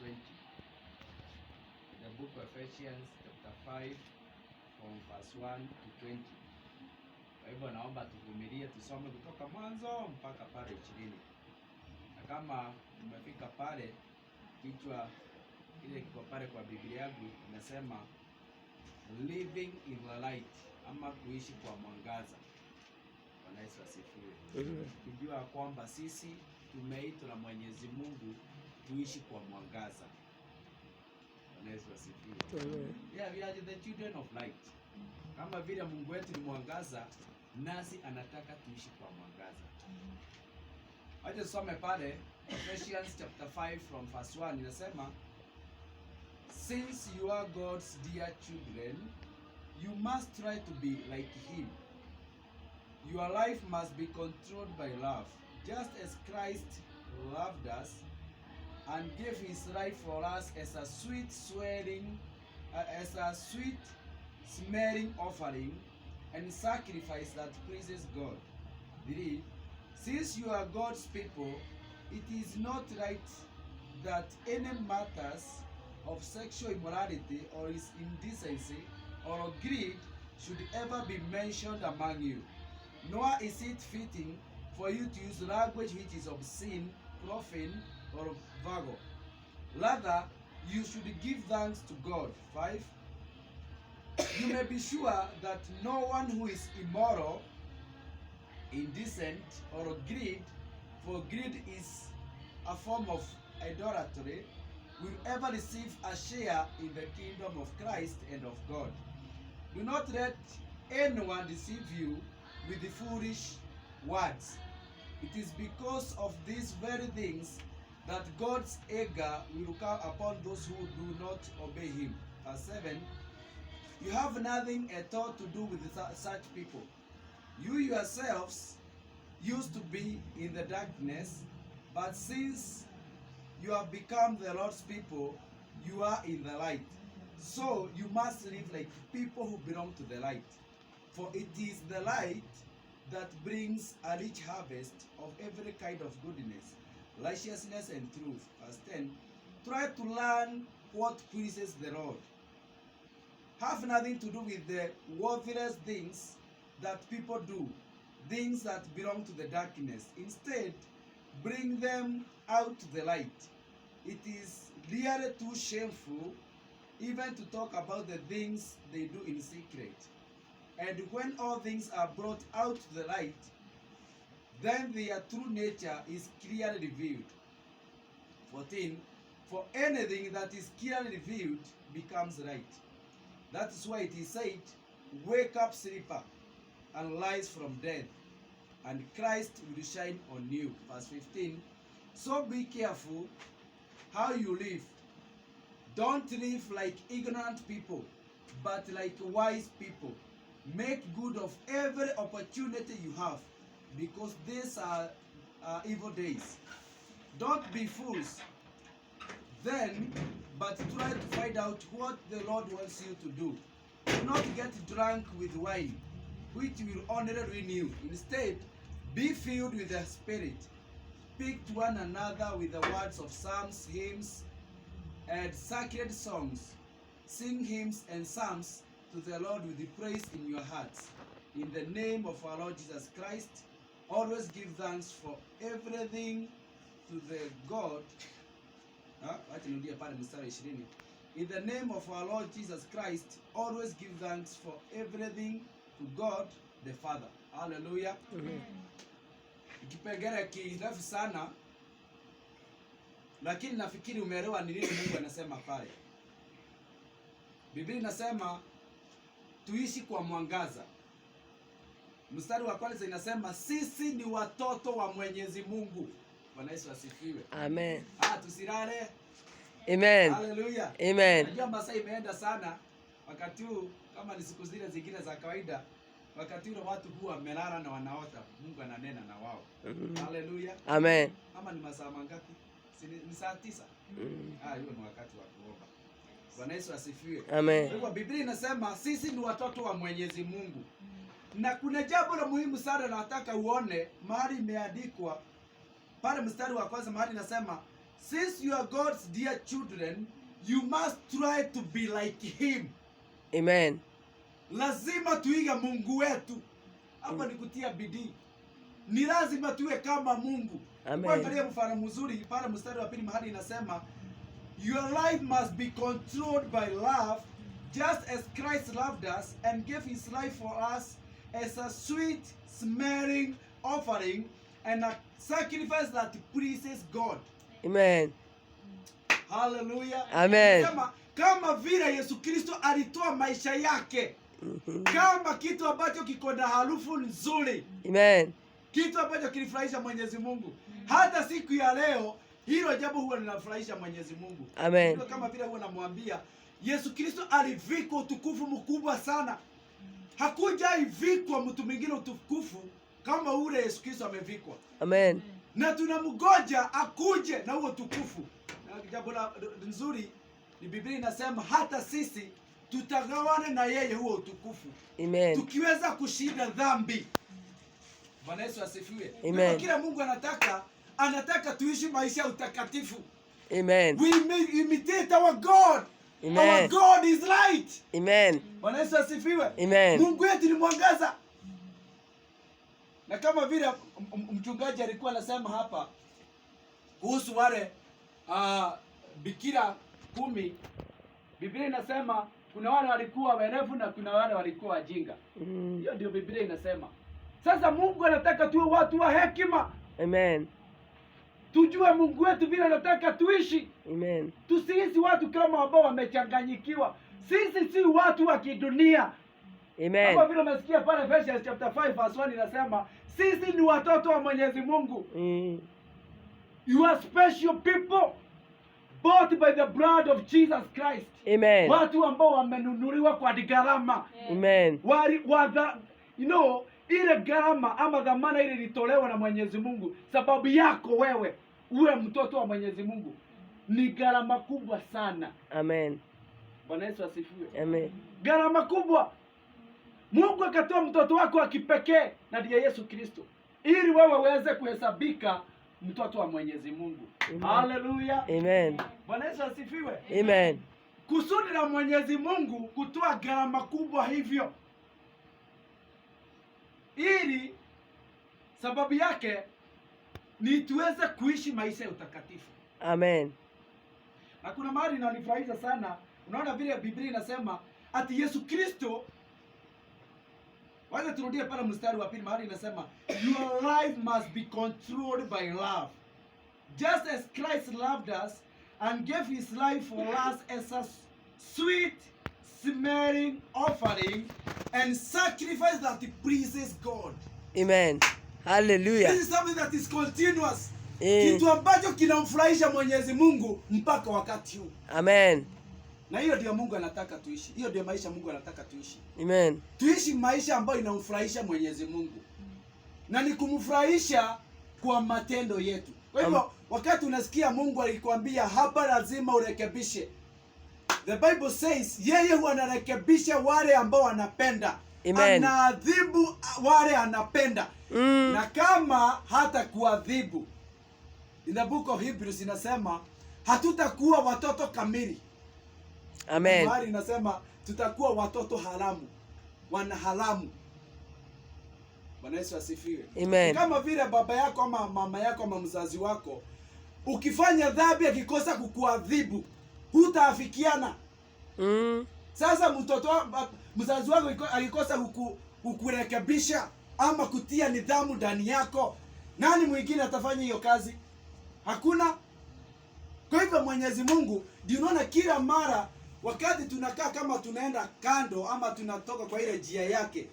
20. The book of Ephesians chapter 5 from verse 1 to 20. Kwa hivyo naomba tuvumilie tusome kutoka mwanzo mpaka pale 20. Na kama umefika pale, kichwa ile kiko pale kwa Biblia yangu inasema living in the light, ama kuishi kwa mwangaza. Bwana Yesu asifiwe. Kujua kwamba sisi tumeitwa na Mwenyezi Mungu kuishi kwa mwangaza. Bwana Yesu asifiwe. Yeah, we are the children of light. Kama vile Mungu wetu ni mwangaza, nasi anataka tuishi kwa mwangaza. Acha tusome pale Ephesians chapter 5 from verse 1 inasema, since you are God's dear children, you must try to be like him. Your life must be controlled by love, just as Christ loved us and gave his life for us as a sweet smelling offering and sacrifice that pleases God. 3. Since you are God's people, it is not right that any matters of sexual immorality or indecency or greed should ever be mentioned among you, nor is it fitting for you to use language which is obscene, profane, or vulgar. Rather, you should give thanks to God. 5. You may be sure that no one who is immoral, indecent, or greed, for greed is a form of idolatry, will ever receive a share in the kingdom of Christ and of God. Do not let anyone deceive you with the foolish words. It is because of these very things that God's anger will come upon those who do not obey him. Verse 7. You have nothing at all to do with such people. You yourselves used to be in the darkness, but since you have become the Lord's people, you are in the light. So you must live like people who belong to the light. For it is the light that brings a rich harvest of every kind of goodness, righteousness, and truth. Verse 10. Try to learn what pleases the Lord. Have nothing to do with the worthless things that people do, things that belong to the darkness. Instead, bring them out to the light. It is really too shameful even to talk about the things they do in secret. And when all things are brought out to the light, then their true nature is clearly revealed. 14. For anything that is clearly revealed becomes light. That is why it is said, wake up, sleeper, and rise from death, and Christ will shine on you. Verse 15. So be careful how you live. Don't live like ignorant people, but like wise people. Make good of every opportunity you have, because these are evil days. Don't be fools then, but try to find out what the Lord wants you to do. Do not get drunk with wine, which will only ruin you. Instead, be filled with the Spirit. Speak to one another with the words of psalms, hymns, and sacred songs. Sing hymns and psalms to the Lord with the praise in your hearts. In the name of our Lord Jesus Christ, always give thanks for everything to the God. In the name of our Lord Jesus Christ, always give thanks for everything to God the Father. Hallelujah. Kipengele kirefu sana, lakini nafikiri umeelewa ni nini Mungu anasema pale. Biblia inasema tuishi kwa mwangaza. Mstari wa kwanza inasema sisi ni watoto wa Mwenyezi Mungu. Bwana Yesu asifiwe. Amen. Tusilale. Amen. Hallelujah. Amen. Najua masaa imeenda sana. Wakati huu kama ni siku zile zingine za kawaida, wakati ule watu huwa wamelala na wanaota, Mungu ananena na wao. Hallelujah. Amen. Kama ni masaa mangapi? Ni saa 9. Hiyo ni wakati wa kuomba. Bwana Yesu asifiwe. Amen. Kwa Biblia inasema sisi ni watoto wa Mwenyezi Mungu. Na kuna jambo la muhimu sana nataka uone mahali imeandikwa pale mstari wa kwanza, mahali inasema since you are God's dear children, you must try to be like him. Amen. Lazima tuiga Mungu wetu. Hapa ni kutia bidii. Ni lazima tuwe kama Mungu. Amen. Angalia mfano mzuri pale mstari wa 2 mahali inasema, your life must be controlled by love, just as Christ loved us and gave his life for us as a sweet smelling offering and a sacrifice that pleases God. Amen. Hallelujah. Amen. Kama vile Yesu Kristo alitoa maisha yake kama kitu ambacho kiko na harufu nzuri. Amen. Kitu ambacho kilifurahisha Mwenyezi Mungu. Hata siku ya leo hilo jambo huwa linafurahisha Mwenyezi Mungu. Amen. Kama vile huwa namwambia Yesu Kristo alivikwa utukufu mkubwa sana. Hakuja ivikwa mtu mwingine utukufu kama ule Yesu Kristo amevikwa. Amen. Na tunamgoja akuje na huo utukufu. Na jambo nzuri ni Biblia inasema hata sisi tutagawana na yeye huo utukufu. Amen. Tukiweza kushinda dhambi. Bwana Yesu asifiwe. Amen. Kila Mungu anataka tuishi maisha ya utakatifu. Amen. We may imitate our God. Amen. Our God is light. Amen. Bwana Yesu asifiwe. Amen. Mungu wetu ni mwangaza. Na kama vile mchungaji alikuwa anasema hapa kuhusu wale bikira 10, Biblia inasema kuna wale walikuwa werevu na kuna wale walikuwa wajinga. Hiyo ndio Biblia inasema. Sasa Mungu anataka tuwe watu wa hekima. Amen. Tujue Mungu wetu vile anataka tuishi. Amen. Tusiishi watu kama ambao wamechanganyikiwa. Sisi si watu wa kidunia. Amen. Kama vile umesikia pale Ephesians chapter 5 verse 1 inasema sisi ni watoto wa Mwenyezi Mungu. You are special people bought by the blood of Jesus Christ. Amen. Watu ambao wamenunuliwa kwa gharama. Amen. Ile gharama ama dhamana ile ilitolewa na Mwenyezi Mungu sababu yako wewe uwe mtoto wa Mwenyezi Mungu. Ni gharama kubwa sana. Amen. Bwana Yesu asifiwe. Amen. Gharama kubwa. Mungu akatoa mtoto wako wa kipekee na ndiye Yesu Kristo ili wewe uweze kuhesabika mtoto wa Mwenyezi Mungu. Hallelujah. Amen. Bwana Yesu asifiwe. Amen. Kusudi la Mwenyezi Mungu kutoa gharama kubwa hivyo ili sababu yake ni tuweze kuishi maisha ya utakatifu. Amen. Na kuna mahali inanifurahisha sana. Unaona vile Biblia inasema ati Yesu Kristo, wacha turudie pale mstari wa 2 mahali inasema your life must be controlled by love, just as Christ loved us and gave his life for us as a sweet smelling offering and sacrifice that pleases God. Amen. Hallelujah. This is something that is continuous. Kitu ambacho kinamfurahisha Mwenyezi Mungu mpaka wakati huu. Amen. Na hiyo ndio Mungu anataka tuishi. Hiyo ndio maisha Mungu anataka tuishi. Amen. Tuishi maisha ambayo inamfurahisha Mwenyezi Mungu. Na ni kumfurahisha kwa matendo yetu. Kwa hivyo wakati unasikia Mungu alikwambia hapa lazima urekebishe, the Bible says yeye huwa anarekebisha wale ambao wanapenda. Amen. Anaadhibu wale anapenda. Na kama hata kuadhibu, in the book of Hebrews inasema hatutakuwa watoto kamili. Amen. Bali inasema tutakuwa watoto haramu, wana haramu. Bwana Yesu asifiwe. Amen. Kama vile baba yako ama mama yako ama mzazi wako, ukifanya dhambi akikosa kukuadhibu, hutaafikiana. Sasa mzazi wako akikosa kukurekebisha ama kutia nidhamu ndani yako, nani mwingine atafanya hiyo kazi? Hakuna. Kwa hivyo Mwenyezi Mungu ndio unaona kila mara wakati tunakaa kama tunaenda kando ama tunatoka kwa ile njia yake,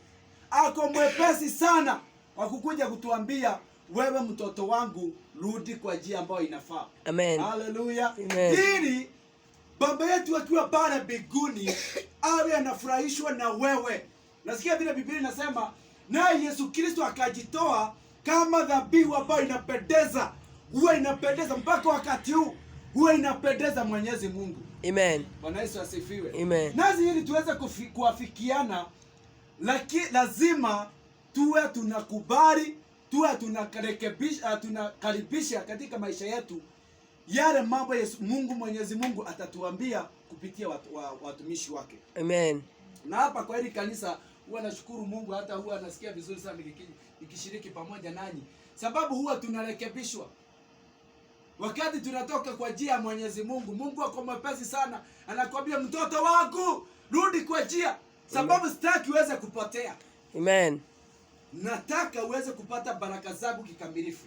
ako mwepesi sana wa kukuja kutuambia wewe mtoto wangu rudi kwa njia ambayo inafaa. Amen. Hallelujah. Amen. Ili baba yetu akiwa pale mbinguni awe anafurahishwa na wewe. Nasikia vile Biblia inasema naye Yesu Kristo akajitoa kama dhabihu ambayo inapendeza. Huwa inapendeza mpaka wakati huu. Huwa inapendeza Mwenyezi Mungu. Amen. Bwana Yesu asifiwe. Amen. Nasi ili tuweze kuafikiana, lazima tuwe tunakubali, tuwe tunakaribisha katika maisha yetu yale mambo Mwenyezi Mungu atatuambia kupitia watumishi wake. Amen. Na hapa kwa hili kanisa huwa nashukuru Mungu, hata huwa nasikia vizuri sana nikishiriki pamoja nanyi, sababu huwa tunarekebishwa wakati tunatoka kwa njia ya Mwenyezi Mungu. Mungu ako mwepesi sana, anakuambia mtoto wangu rudi kwa njia, sababu sitaki uweze kupotea. Amen. Nataka uweze kupata baraka zangu kikamilifu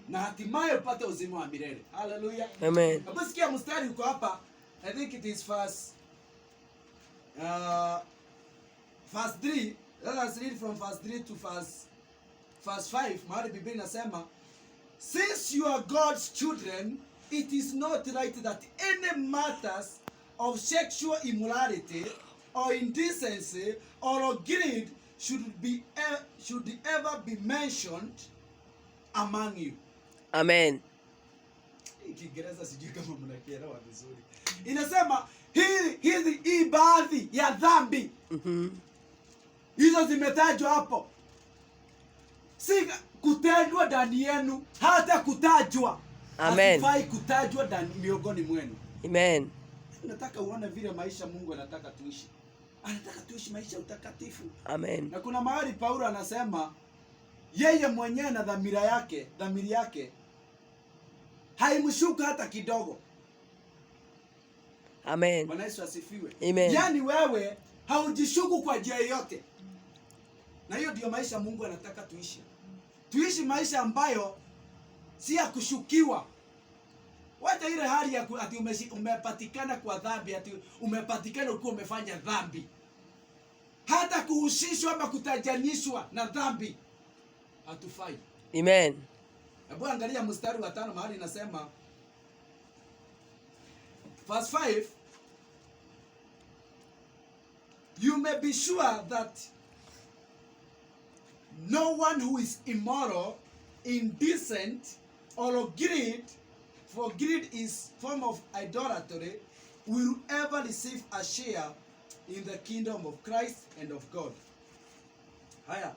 na hatimaye upate uzima wa milele. Hallelujah. Amen. Hebu sikia mstari uko hapa. I think it is verse 3. Let us read from verse 3 to verse 5. Mahali Biblia inasema, since you are God's children, it is not right that any matters of sexual immorality or indecency or greed should ever be mentioned among you. Amen. Kiingereza sijui kama mnakielewa vizuri. Inasema hii baadhi ya dhambi hizo zimetajwa hapo, si kutendwa ndani yenu, hata kutajwa. Amen. Hasifai kutajwa ndani miongoni mwenu. Amen. Nataka uone vile maisha Mungu anataka tuishi. Anataka tuishi maisha utakatifu. Amen. Na kuna mahali Paulo anasema yeye mwenyewe na dhamiri yake haimshuka hata kidogo. Amen. Bwana Yesu asifiwe. Amen. Yaani wewe haujishuku kwa njia yoyote. Na hiyo ndio maisha Mungu anataka tuishi. Tuishi maisha ambayo si ya kushukiwa. Wacha ile hali ya ati umepatikana kwa dhambi, ati umepatikana ukiwa umefanya dhambi. Hata kuhusishwa ama kutajanishwa na dhambi hatufai. Amen. Hebu angalia mstari wa 5 mahali inasema, verse 5, you may be sure that no one who is immoral, indecent, or greed, for greed is form of idolatry, will ever receive a share in the kingdom of Christ and of God. Haya,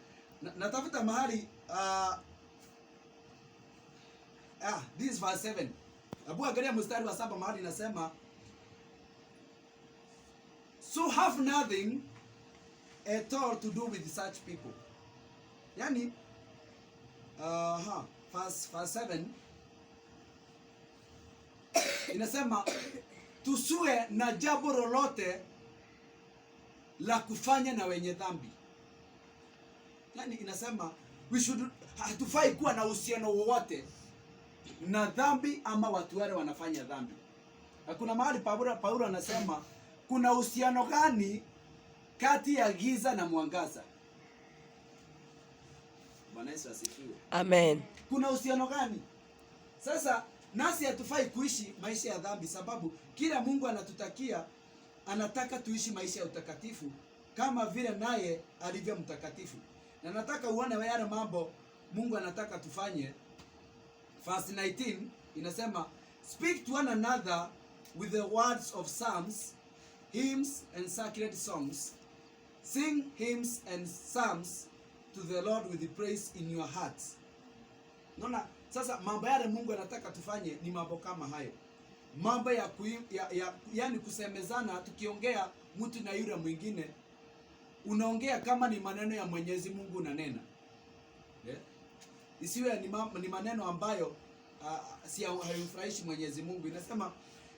natafuta mahali this is verse 7. Abu angalia mstari wa 7 mahali inasema, so have nothing at all to do with such people. Yani verse 7 inasema tusiwe na jambo lolote la kufanya na wenye dhambi. Yani inasema hatufai kuwa na uhusiano wowote na dhambi ama watu wale wanafanya dhambi. Kuna mahali Paulo anasema kuna uhusiano gani kati ya giza na mwangaza? Bwana Yesu asifiwe. Amen. Kuna uhusiano gani? Sasa nasi hatufai kuishi maisha ya dhambi, sababu kila Mungu anatutakia, anataka tuishi maisha ya utakatifu kama vile naye alivyo mtakatifu. Na nataka uone yale mambo Mungu anataka tufanye. Verse 19 inasema, speak to one another with the words of psalms, hymns and sacred songs. Sing hymns and psalms to the Lord with praise in your hearts. Naona sasa mambo yale Mungu anataka tufanye ni mambo kama hayo. Mambo yani kusemezana, tukiongea mtu na yule mwingine, unaongea kama ni maneno ya Mwenyezi Mungu unanena. Isiwe ni maneno ambayo si haimfurahishi Mwenyezi Mungu. Inasema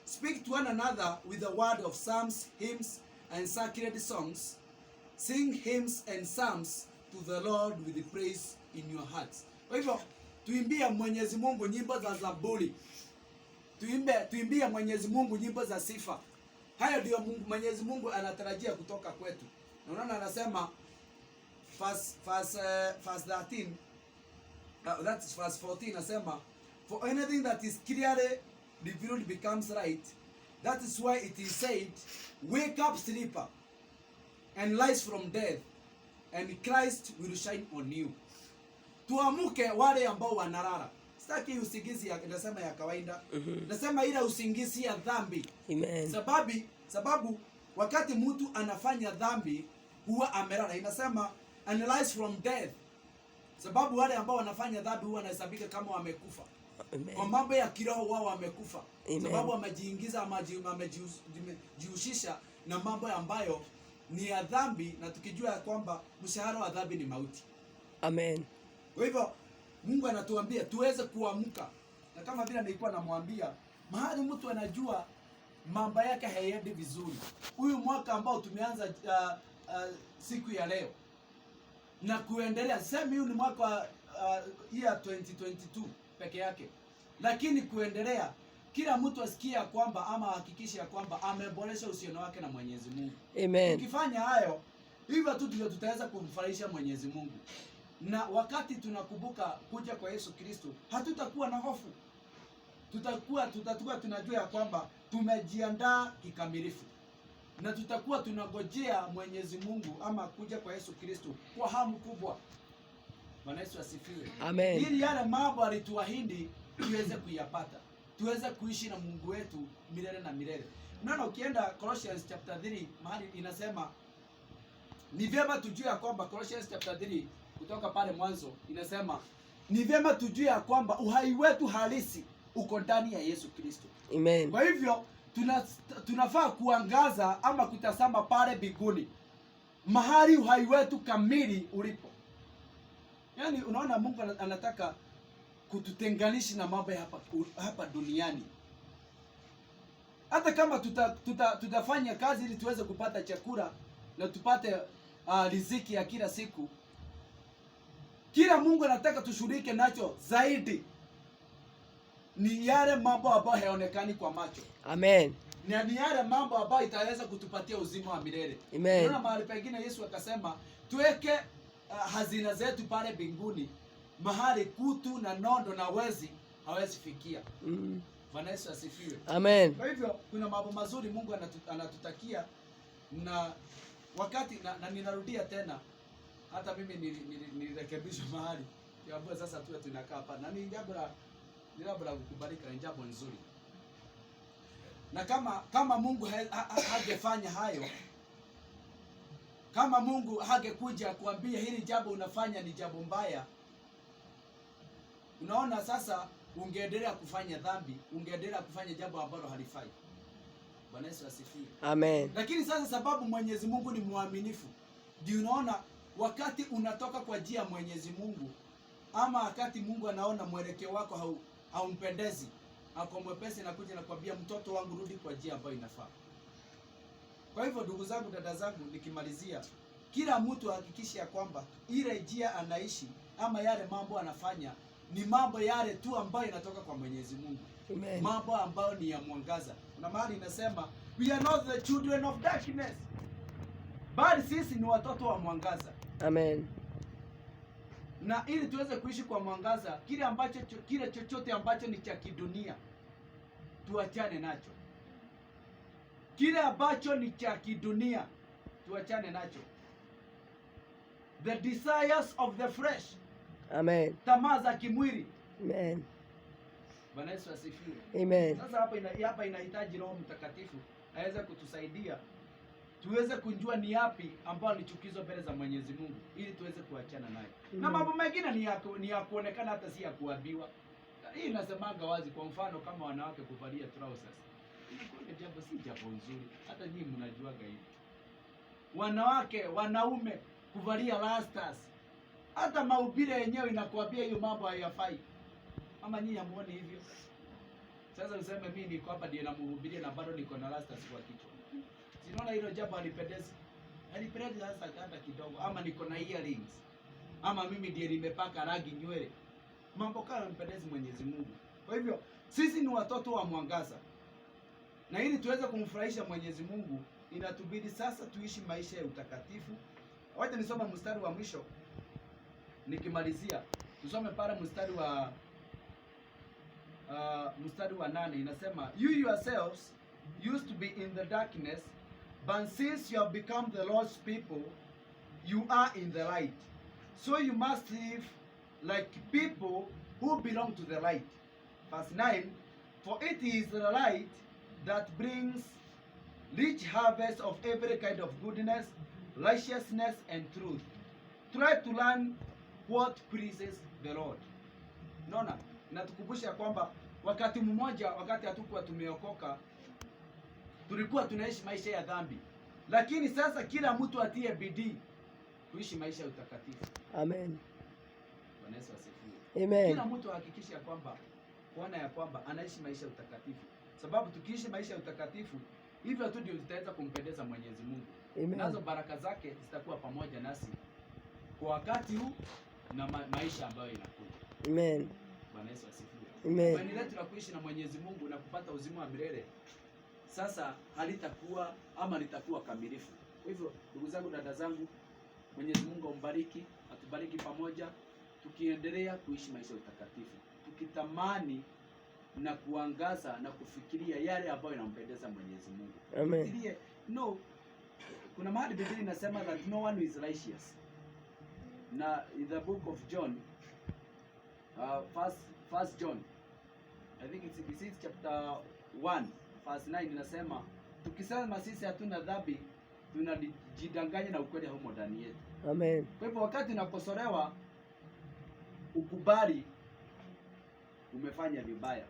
speak to one another with the word of psalms, hymns and sacred songs. Sing hymns and psalms to the Lord with praise in your hearts. Kwa hivyo tuimbie Mwenyezi Mungu nyimbo za zaburi. Tuimbie Mwenyezi Mungu nyimbo za sifa. Hayo ndio Mwenyezi Mungu anatarajia kutoka kwetu. Na unaona anasema verse 13, that is verse 14, nasema, for anything that is clearly revealed becomes right. That is why it is said, wake up sleeper and rise from death, and Christ will shine on you. Tuamuke wale ambao wanalala. Sitaki usingizi inasema ya kawaida. Nasema ile usingizi ya dhambi. Amen. Sababu wakati mtu anafanya dhambi huwa amelala. Inasema and rise from death. Sababu wale ambao wanafanya dhambi huwa wanahesabika kama wamekufa. Amen. Kwa mambo ya kiroho wao wamekufa. Amen. Sababu wamejiingiza ama wamejihusisha na mambo ambayo ni ya dhambi, na tukijua ya kwamba mshahara wa dhambi ni mauti. Amen. Kwa hivyo Mungu anatuambia tuweze kuamka, na kama vile nilikuwa namwambia, mahali mtu anajua mambo yake hayaendi vizuri, huyu mwaka ambao tumeanza siku ya leo na kuendelea, sema huyu ni mwaka wa year 2022 peke yake, lakini kuendelea, kila mtu asikia kwamba ama hakikisha kwamba ameboresha uhusiano wake na Mwenyezi Mungu. Amen. Ukifanya hayo hivyo tu ndio tutaweza kumfurahisha Mwenyezi Mungu, na wakati tunakumbuka kuja kwa Yesu Kristo hatutakuwa na hofu, tutakuwa tunajua ya kwamba tumejiandaa kikamilifu, na tutakuwa tunagojea Mwenyezi Mungu ama kuja kwa Yesu Kristo kwa hamu kubwa. Bwana Yesu asifiwe. Amen. Ili yale mambo alituahidi tuweze kuyapata, tuweze kuishi na Mungu wetu milele na milele. Unaona, ukienda Colossians chapter 3 mahali inasema ni vyema tujue ya kwamba, Colossians chapter 3 kutoka pale mwanzo inasema ni vyema tujue ya kwamba uhai wetu halisi uko ndani ya Yesu Kristo. Amen. Kwa hivyo tunafaa kuangaza ama kutazama pale mbinguni, mahali uhai wetu kamili ulipo. Yaani unaona, Mungu anataka kututenganisha na mambo hapa duniani. Hata kama tutafanya kazi ili tuweze kupata chakula na tupate riziki ya kila siku, kila Mungu anataka tushughulike nacho zaidi ni yale mambo ambayo hayaonekani kwa macho. Amen. Ni yale mambo ambayo itaweza kutupatia uzima wa milele. Amen. Unaona, mahali pengine Yesu akasema tuweke hazina zetu pale mbinguni, mahali kutu na nondo na wezi hawezi fikia. Bwana Yesu asifiwe. Amen. Kwa hivyo kuna mambo mazuri Mungu anatutakia, na wakati na ninarudia tena, hata mimi nilirekebishwa mahali ya sasa tuwe tunakaa hapa, na ni jambo la kukubalika, ni jambo nzuri. Na kama Mungu hangefanya hayo, kama Mungu hangekuja kuambia hili jambo unafanya ni jambo mbaya, unaona, sasa ungeendelea kufanya dhambi, ungeendelea kufanya jambo ambalo halifai. Bwana Yesu asifiwe. Amen. Lakini sasa sababu Mwenyezi Mungu ni mwaminifu, ndio unaona wakati unatoka kwa njia ya Mwenyezi Mungu, ama wakati Mungu anaona mwelekeo wako haumpendezi, ako mwepesi na kuja na kuambia, mtoto wangu, rudi kwa njia ambayo inafaa. Kwa hivyo ndugu zangu, dada zangu, nikimalizia, kila mtu hakikisha ya kwamba ile njia anaishi ama yale mambo anafanya ni mambo yale tu ambayo inatoka kwa Mwenyezi Mungu. Amen. Mambo ambayo ni ya mwangaza. Kuna mahali inasema we are not the children of darkness, bali sisi ni watoto wa mwangaza. Amen. Na ili tuweze kuishi kwa mwangaza, kile chochote ambacho ni cha kidunia tuachane nacho. Kile ambacho ni cha kidunia tuachane nacho. The desires of the flesh. Amen. Tamaa za kimwili. Amen. Bwana Yesu asifiwe. Amen. Sasa hapa inahitaji Roho Mtakatifu aweze kutusaidia tuweze kujua ni yapi ambayo ni chukizo mbele za Mwenyezi Mungu, ili tuweze kuachana naye. Na mambo mengine ni ya kuonekana, hata si ya kuambiwa. Hii inasemanga wazi, kwa mfano kama wanawake kuvalia trousers. Ni jambo si jambo nzuri, hata nyinyi mnajuaga hivi. Wanawake, wanaume kuvalia rastas, hata mahubiri yenyewe inakuambia hiyo mambo hayafai. Ama nyinyi hamuoni hivyo? Sasa useme mimi niko hapa ndiye namhubiria na bado niko na rastas kwa kichwa. Sinaona hilo jambo halipendezi. Halipendezi hasa hata kidogo. Ama niko na earrings, ama mimi ndiye nimepaka rangi nywele. Mambo kama yanapendezi Mwenyezi Mungu. Kwa hivyo sisi ni watoto wa mwangaza, na ili tuweze kumfurahisha Mwenyezi Mungu inatubidi sasa tuishi maisha ya utakatifu. Wacha nisome mstari wa mwisho nikimalizia. Tusome pale mstari wa 8, inasema, you yourselves used to be in the darkness, but since you have become the Lord's people, you are in the light. So you must live like people who belong to the light. Verse 9, for it is the light that brings rich harvest of every kind of goodness, righteousness, and truth. Try to learn what pleases the Lord. Naona Natukumbusha ya kwamba wakati mmoja, wakati hatukuwa tumeokoka, tulikuwa tunaishi maisha ya dhambi, lakini sasa kila mtu atie bidii kuishi maisha ya utakatifu. Amen. Bwana Yesu asifiwe. Amen. Kila mtu ahakikishe ya kwamba kuona ya kwamba anaishi maisha ya utakatifu, sababu tukiishi maisha ya utakatifu hivyo tu ndio tutaweza kumpendeza Mwenyezi Mungu. Amen. Nazo baraka zake zitakuwa pamoja nasi kwa wakati huu na maisha ambayo inakuja. Amen. Bwana Yesu asifiwe. Amen. Tumaini letu la kuishi na Mwenyezi Mungu na kupata uzima wa milele sasa halitakuwa ama litakuwa kamilifu. Kwa hivyo ndugu zangu, dada zangu, Mwenyezi Mungu ambariki, atubariki pamoja tukiendelea kuishi maisha ya utakatifu, tukitamani na kuangaza na kufikiria yale ambayo yanampendeza Mwenyezi Mungu. Amen. Fikirie, kuna mahali Biblia inasema that no one is righteous. Na in the book of John, first John, I think it's chapter 1 verse 9 inasema tukisema sisi hatuna dhambi tunajidanganya na ukweli haumo ndani yetu. Amen. Kwa hivyo wakati unakosolewa, ukubali umefanya vibaya,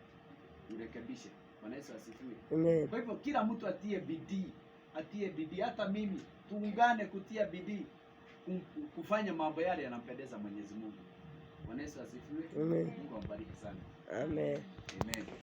urekebishe. Bwana Yesu asifiwe. Amen. Kwa hivyo kila mtu atie bidii, hata mimi tuungane kutia bidii kufanya mambo yale yanampendeza Mwenyezi Mungu. Bwana Yesu asifiwe. Amen. Mungu ambariki sana. Amen. Amen.